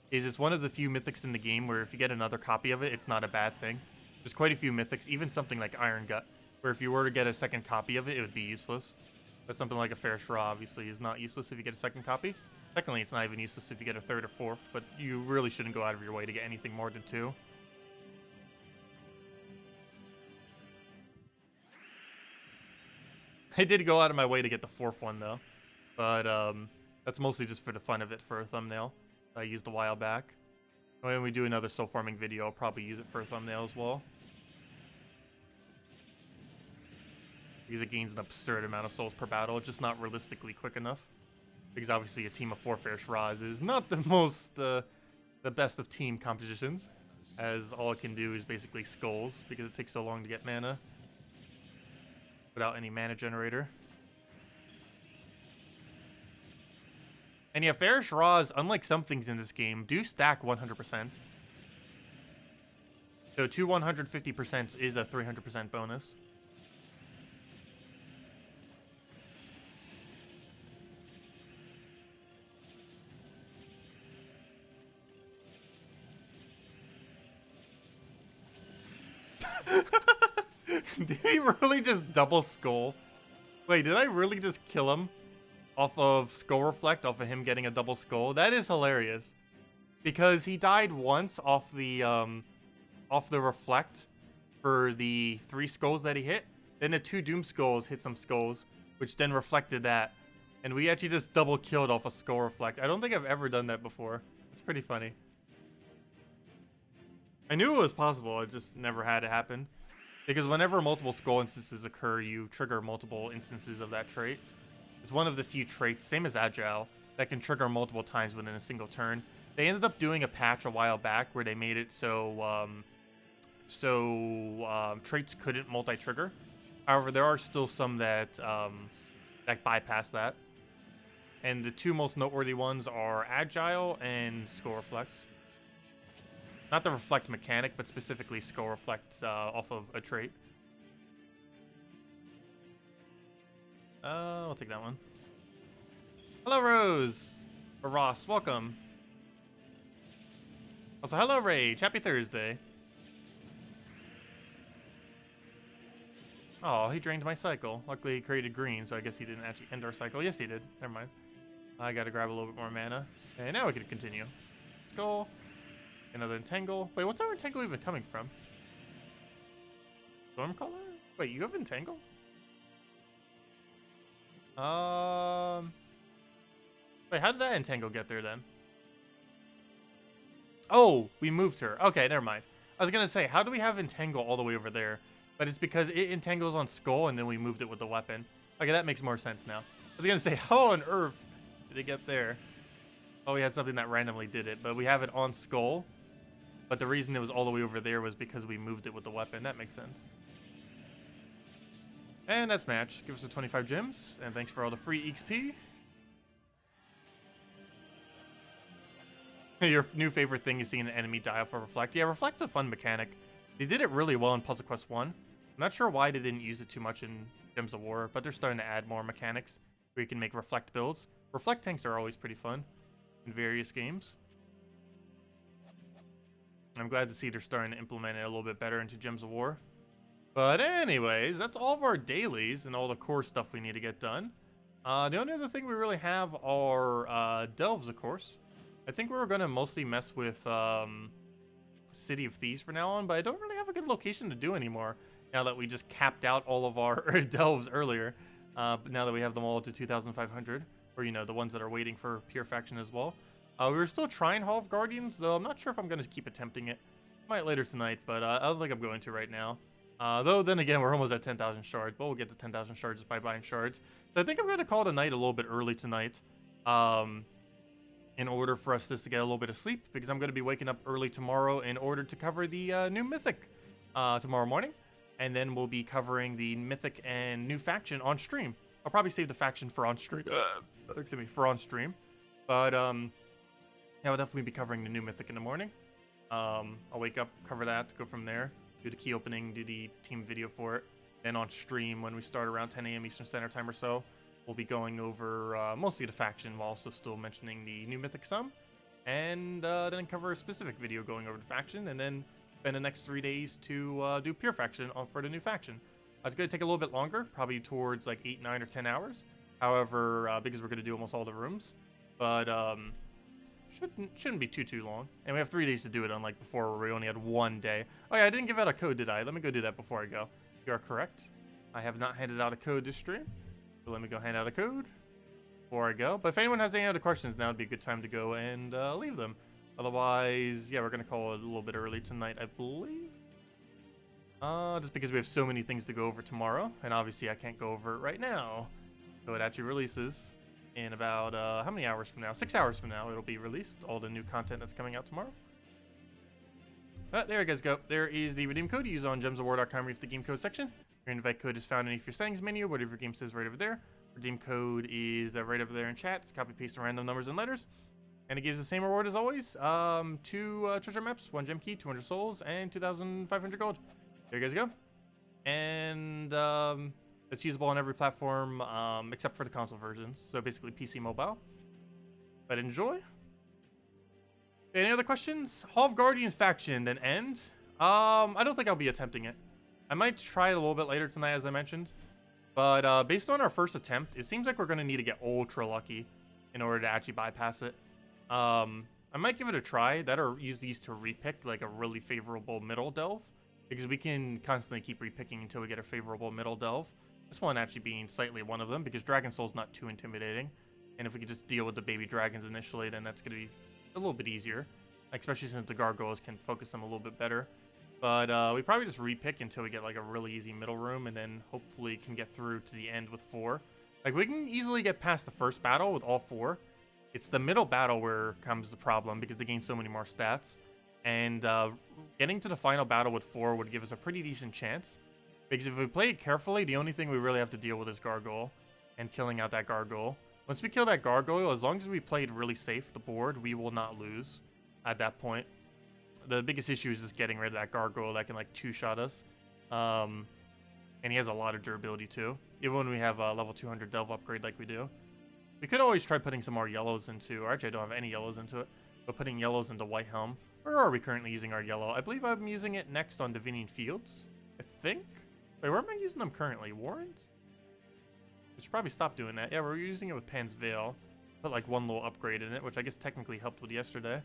Is it's one of the few mythics in the game where if you get another copy of it, it's not a bad thing. There's quite a few mythics, even something like Iron Gut, where if you were to get a second copy of it, it would be useless. But something like a Pharaoh obviously is not useless if you get a second copy. Technically, it's not even useless if you get a 3rd or 4th, but you really shouldn't go out of your way to get anything more than 2. I did go out of my way to get the 4th one, though. But that's mostly just for the fun of it for a thumbnail. I used a while back. When we do another soul farming video, I'll probably use it for a thumbnail as well. Because it gains an absurd amount of souls per battle, just not realistically quick enough. Because obviously a team of 4 Pharaohs is not the most, the best of team compositions. As all it can do is basically skulls, because it takes so long to get mana. Without any mana generator. And yeah, Pharaohs, unlike some things in this game, do stack 100%. So 2 150% is a 300% bonus. Did he really just double skull? Wait, did I really just kill him? Off of Skull Reflect, off of him getting a double skull? That is hilarious. Because he died once off the Reflect for the 3 skulls that he hit. Then the 2 Doom Skulls hit some skulls, which then reflected that. And we actually just double killed off a Skull Reflect. I don't think I've ever done that before. It's pretty funny. I knew it was possible, I just never had it happen. Because whenever multiple skull instances occur, you trigger multiple instances of that trait. It's one of the few traits, same as Adjel, that can trigger multiple times within a single turn. They ended up doing a patch a while back where they made it so traits couldn't multi-trigger. However, there are still some that that bypass that. And the two most noteworthy ones are Agile and Skull Reflect. Not the Reflect mechanic, but specifically Skull Reflect off of a trait. I'll take that one. Hello, Rose. Or Ross, welcome. Also, hello, Rage. Happy Thursday. Oh, he drained my cycle. Luckily, he created green, so I guess he didn't actually end our cycle. Yes, he did. Never mind. I gotta grab a little bit more mana. Okay, now we can continue. Let's go. Another Entangle. Wait, what's our Entangle even coming from? Stormcaller? Wait, you have Entangle? Wait, how did that Entangle get there then? Oh, we moved her. Okay, never mind. I was gonna say, how do we have Entangle all the way over there? But it's because it entangles on Skull and then we moved it with the weapon. Okay, that makes more sense now. I was gonna say, how on earth did it get there? Oh, we had something that randomly did it, but we have it on Skull. But the reason it was all the way over there was because we moved it with the weapon. That makes sense. And that's match. Give us the 25 gems, and thanks for all the free XP. Your new favorite thing is seeing an enemy die off a Reflect. Yeah, Reflect's a fun mechanic. They did it really well in Puzzle Quest 1. I'm not sure why they didn't use it too much in Gems of War, but they're starting to add more mechanics where you can make Reflect builds. Reflect tanks are always pretty fun in various games. I'm glad to see they're starting to implement it a little bit better into Gems of War. But anyways, that's all of our dailies and all the core stuff we need to get done. The only other thing we really have are delves, of course. I think we're going to mostly mess with City of Thieves for now on, but I don't really have a good location to do anymore now that we just capped out all of our delves earlier. But now that we have them all to 2,500, or, you know, the ones that are waiting for Pure Faction as well. We were still trying Hall of Guardians, though I'm not sure if I'm going to keep attempting it. Might later tonight, but I don't think I'm going to right now. Though, then again, we're almost at 10,000 shards, but we'll get to 10,000 shards just by buying shards. So I think I'm going to call it a night a little bit early tonight. In order for us just to get a little bit of sleep, because I'm going to be waking up early tomorrow in order to cover the new Mythic tomorrow morning. And then we'll be covering the Mythic and new faction on stream. I'll probably save the faction for on stream. Excuse me, for on stream. But, yeah, we'll definitely be covering the new Mythic in the morning. I'll wake up, cover that, go from there, do the key opening, do the team video for it. Then on stream, when we start around 10 a.m. Eastern Standard Time or so, we'll be going over mostly the faction while also still mentioning the new Mythic some. And then cover a specific video going over the faction, and then spend the next 3 days to do Pure Faction for the new faction. It's going to take a little bit longer, probably towards like 8, 9, or 10 hours. However, because we're going to do almost all the rooms. But shouldn't be too long. And we have 3 days to do it, unlike before where we only had 1 day. Oh yeah, I didn't give out a code, did I? Let me go do that before I go. You are correct. I have not handed out a code this stream. So let me go hand out a code before I go. But if anyone has any other questions, now would be a good time to go and leave them. Otherwise, yeah, we're going to call it a little bit early tonight, I believe. Just because we have so many things to go over tomorrow. And obviously, I can't go over it right now. So it actually releases in about, how many hours from now? 6 hours from now, it'll be released. All the new content that's coming out tomorrow. There you guys go. There is the redeem code you use on gemsofwar.com. Read the game code section. Your invite code is found underneath your settings menu. Whatever your game says right over there. Redeem code is right over there in chat. It's copy paste random numbers and letters. And it gives the same reward as always. 2 treasure maps, 1 gem key, 200 souls, and 2,500 gold. There you guys go. And it's usable on every platform except for the console versions. So basically PC, mobile. But enjoy. Any other questions? Hall of Guardians faction then end. I don't think I'll be attempting it. I might try it a little bit later tonight, as I mentioned. But based on our first attempt, it seems like we're going to need to get ultra lucky in order to actually bypass it. I might give it a try. That or use these to repick like a really favorable middle delve. Because we can constantly keep repicking until we get a favorable middle delve. This one actually being slightly one of them, because Dragon Soul's not too intimidating. And if we could just deal with the baby dragons initially, then that's going to be a little bit easier. Especially since the gargoyles can focus them a little bit better. But we probably just repick until we get like a really easy middle room, and then hopefully can get through to the end with 4. Like, we can easily get past the first battle with all 4. It's the middle battle where comes the problem, because they gain so many more stats. And getting to the final battle with 4 would give us a pretty decent chance. Because if we play it carefully, the only thing we really have to deal with is Gargoyle and killing out that Gargoyle. Once we kill that Gargoyle, as long as we played really safe the board, we will not lose at that point. The biggest issue is just getting rid of that Gargoyle that can like two-shot us. And he has a lot of durability too, even when we have a level 200 Delve upgrade like we do. We could always try putting some more yellows into, or actually I don't have any yellows into it, but putting yellows into White Helm. Where are we currently using our yellow? I believe I'm using it next on Divining Fields, I think? Wait, where am I using them currently? Warrens? We should probably stop doing that. Yeah, we're using it with Pan's Veil. Put like one little upgrade in it, which I guess technically helped with yesterday.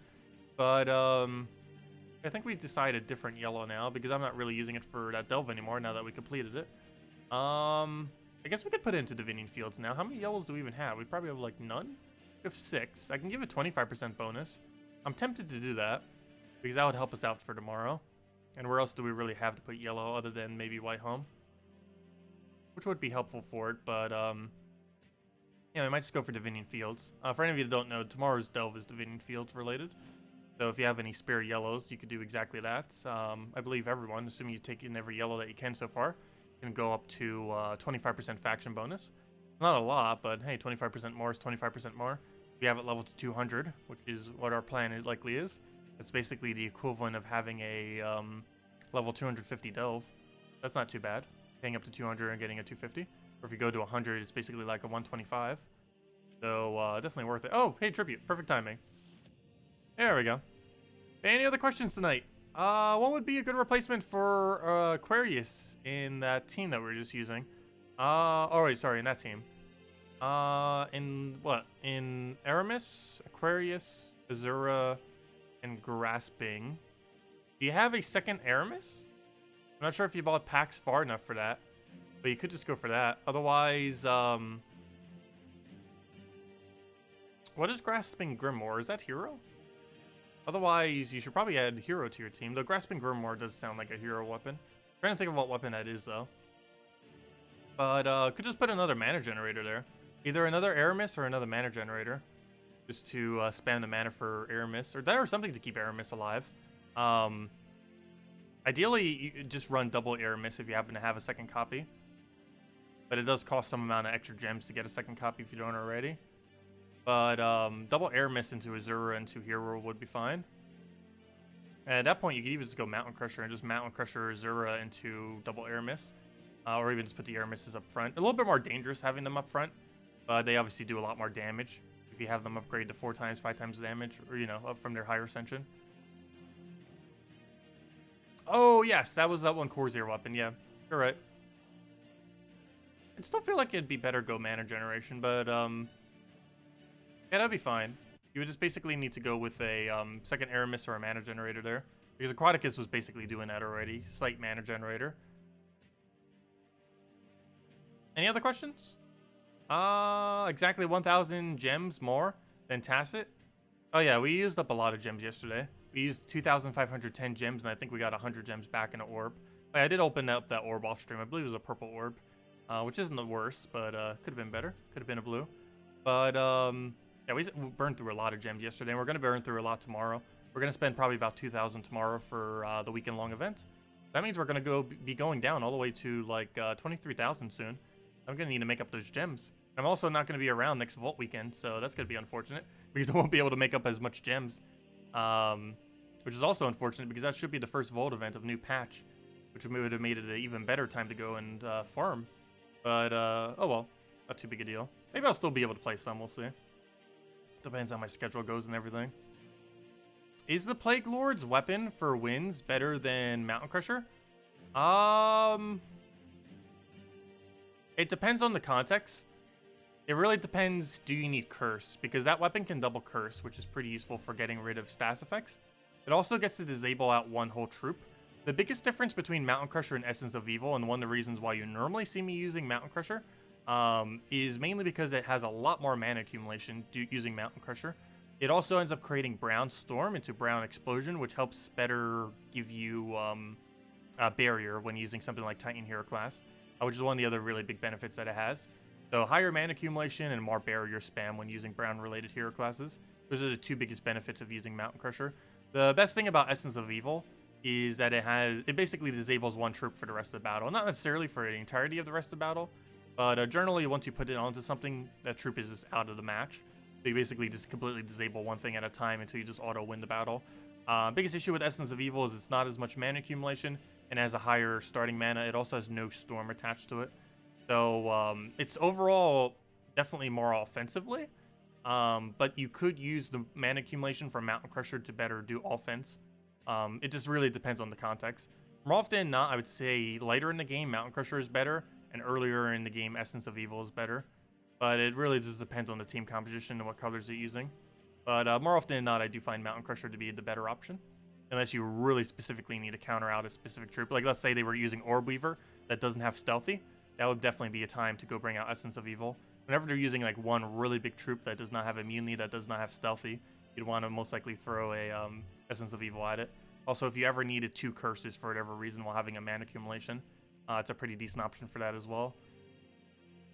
But, I think we decided different yellow now, because I'm not really using it for that Delve anymore now that we completed it. I guess we could put it into Divining Fields now. How many yellows do we even have? We probably have like none? We have 6. I can give it 25% bonus. I'm tempted to do that, because that would help us out for tomorrow. And where else do we really have to put yellow other than maybe White Helm? Which would be helpful for it, but yeah, we might just go for Divining Fields. For any of you that don't know, tomorrow's Delve is Divining Fields related. So if you have any spare yellows, you could do exactly that. I believe everyone, assuming you take in every yellow that you can so far, can go up to 25% faction bonus. Not a lot, but hey, 25% more is 25% more. We have it leveled to 200, which is what our plan is likely is. It's basically the equivalent of having a level 250 Delve. That's not too bad. Paying up to 200 and getting a 250. Or if you go to 100, it's basically like a 125. So definitely worth it. Oh, hey, Tribute. Perfect timing. There we go. Any other questions tonight? What would be a good replacement for Aquarius in that team that we were just using? Oh, wait, sorry, in that team. In what? In Aramis, Aquarius, Azura, and Grasping. Do you have a second Aramis? I'm not sure if you bought packs far enough for that, but you could just go for that. Otherwise, what is Grasping Grimoire? Is that hero? Otherwise, you should probably add hero to your team. Though Grasping Grimoire does sound like a hero weapon. I'm trying to think of what weapon that is, though. But, could just put another mana generator there. Either another Aramis or another mana generator. Just to spam the mana for Aramis. Or that or something to keep Aramis alive. Ideally, you just run double Aramis if you happen to have a second copy. But it does cost some amount of extra gems to get a second copy if you don't already. But double Aramis into Azura and into Hero would be fine. And at that point, you could even just go Mountain Crusher and just Mountain Crusher Azura into double Aramis. Or even just put the Aramises up front. A little bit more dangerous having them up front. But they obviously do a lot more damage if you have them upgrade to 4 times, 5 times damage. Or, you know, up from their higher ascension. Oh, yes, that was that one Corsair weapon. Yeah, you're right. I still feel like it'd be better go mana generation, but yeah, that'd be fine. You would just basically need to go with a second Aramis or a mana generator there. Because Aquaticus was basically doing that already. Slight mana generator. Any other questions? Exactly 1,000 gems more than Tacet. Oh yeah, we used up a lot of gems yesterday. We used 2,510 gems, and I think we got 100 gems back in an orb. But I did open up that orb off stream. I believe it was a purple orb. Which isn't the worst, but could have been better. Could have been a blue. But yeah, we burned through a lot of gems yesterday, and we're going to burn through a lot tomorrow. We're going to spend probably about 2,000 tomorrow for the weekend-long event. That means we're going to be going down all the way to like 23,000 soon. I'm going to need to make up those gems. I'm also not going to be around next Vault weekend, so that's going to be unfortunate because I won't be able to make up as much gems. Which is also unfortunate because that should be the first Vault event of new patch, which would have made it an even better time to go and farm. But, oh well, not too big a deal. Maybe I'll still be able to play some, we'll see. Depends how my schedule goes and everything. Is the Plague Lord's weapon for wins better than Mountain Crusher? It depends on the context. It really depends, do you need Curse? Because that weapon can double Curse, which is pretty useful for getting rid of stats effects. It also gets to disable out one whole troop. The biggest difference between Mountain Crusher and Essence of Evil, and one of the reasons why you normally see me using Mountain Crusher, is mainly because it has a lot more mana accumulation using Mountain Crusher. It also ends up creating Brown Storm into Brown Explosion, which helps better give you a barrier when using something like Titan Hero class, which is one of the other really big benefits that it has. So higher mana accumulation and more barrier spam when using Brown-related hero classes. Those are the two biggest benefits of using Mountain Crusher. The best thing about Essence of Evil is that it basically disables one troop for the rest of the battle. Not necessarily for the entirety of the rest of the battle, but generally once you put it onto something, that troop is just out of the match. So you basically just completely disable one thing at a time until you just auto win the battle. Biggest issue with Essence of Evil is it's not as much mana accumulation, and has a higher starting mana. It also has no storm attached to it. So it's overall definitely more offensively. But you could use the mana accumulation from Mountain Crusher to better do offense. It just really depends on the context. More often than not, I would say later in the game, Mountain Crusher is better, and earlier in the game, Essence of Evil is better. But it really just depends on the team composition and what colors they're using. But more often than not, I do find Mountain Crusher to be the better option. Unless you really specifically need to counter out a specific troop. Like, let's say they were using Orb Weaver that doesn't have Stealthy. That would definitely be a time to go bring out Essence of Evil. Whenever they're using, like, one really big troop that does not have Immunity, that does not have Stealthy, you'd want to most likely throw a Essence of Evil at it. Also, if you ever needed 2 curses for whatever reason while having a mana accumulation, it's a pretty decent option for that as well.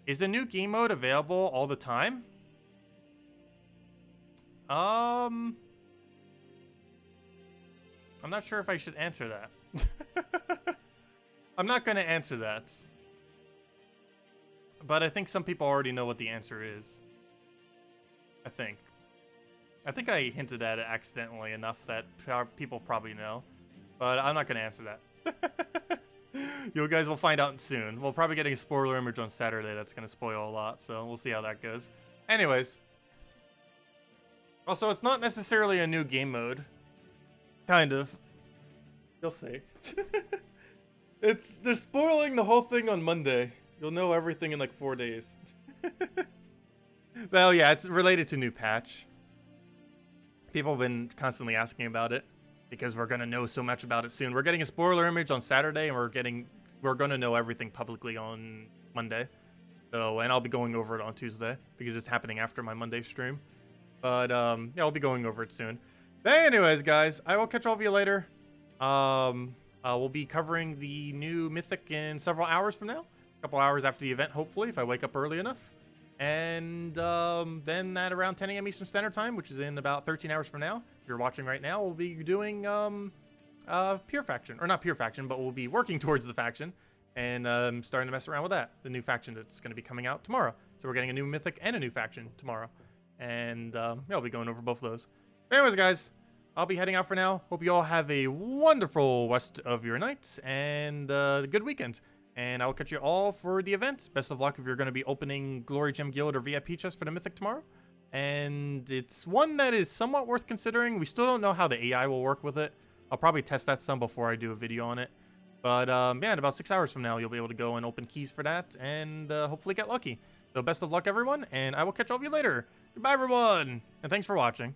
Is the new game mode available all the time? I'm not sure if I should answer that. I'm not going to answer that. But I think some people already know what the answer is. I think I hinted at it accidentally enough that people probably know. But I'm not going to answer that. You guys will find out soon. We'll probably get a spoiler image on Saturday that's going to spoil a lot. So we'll see how that goes. Anyways. Also, it's not necessarily a new game mode. Kind of. You'll see. They're spoiling the whole thing on Monday. You'll know everything in like 4 days. Well, yeah, it's related to new patch. People have been constantly asking about it because we're gonna know so much about it soon. We're getting a spoiler image on Saturday, and we're gonna know everything publicly on Monday. So, and I'll be going over it on Tuesday because it's happening after my Monday stream. But yeah, I'll be going over it soon. But anyways, guys, I will catch all of you later. We'll be covering the new Mythic in several hours from now. A couple hours after the event, hopefully, if I wake up early enough. And then at around 10 a.m. Eastern Standard Time, which is in about 13 hours from now, if you're watching right now, we'll be doing Pure Faction. Or not Pure Faction, but we'll be working towards the faction. And starting to mess around with that. The new faction that's going to be coming out tomorrow. So we're getting a new Mythic and a new faction tomorrow. And yeah, I'll be going over both of those. Anyways, guys, I'll be heading out for now. Hope you all have a wonderful rest of your night and a good weekend. And I will catch you all for the event. Best of luck if you're going to be opening Glory Gem Guild or VIP chest for the Mythic tomorrow. And it's one that is somewhat worth considering. We still don't know how the AI will work with it. I'll probably test that some before I do a video on it. But yeah, in about 6 hours from now, you'll be able to go and open keys for that and hopefully get lucky. So best of luck, everyone, and I will catch all of you later. Goodbye, everyone, and thanks for watching.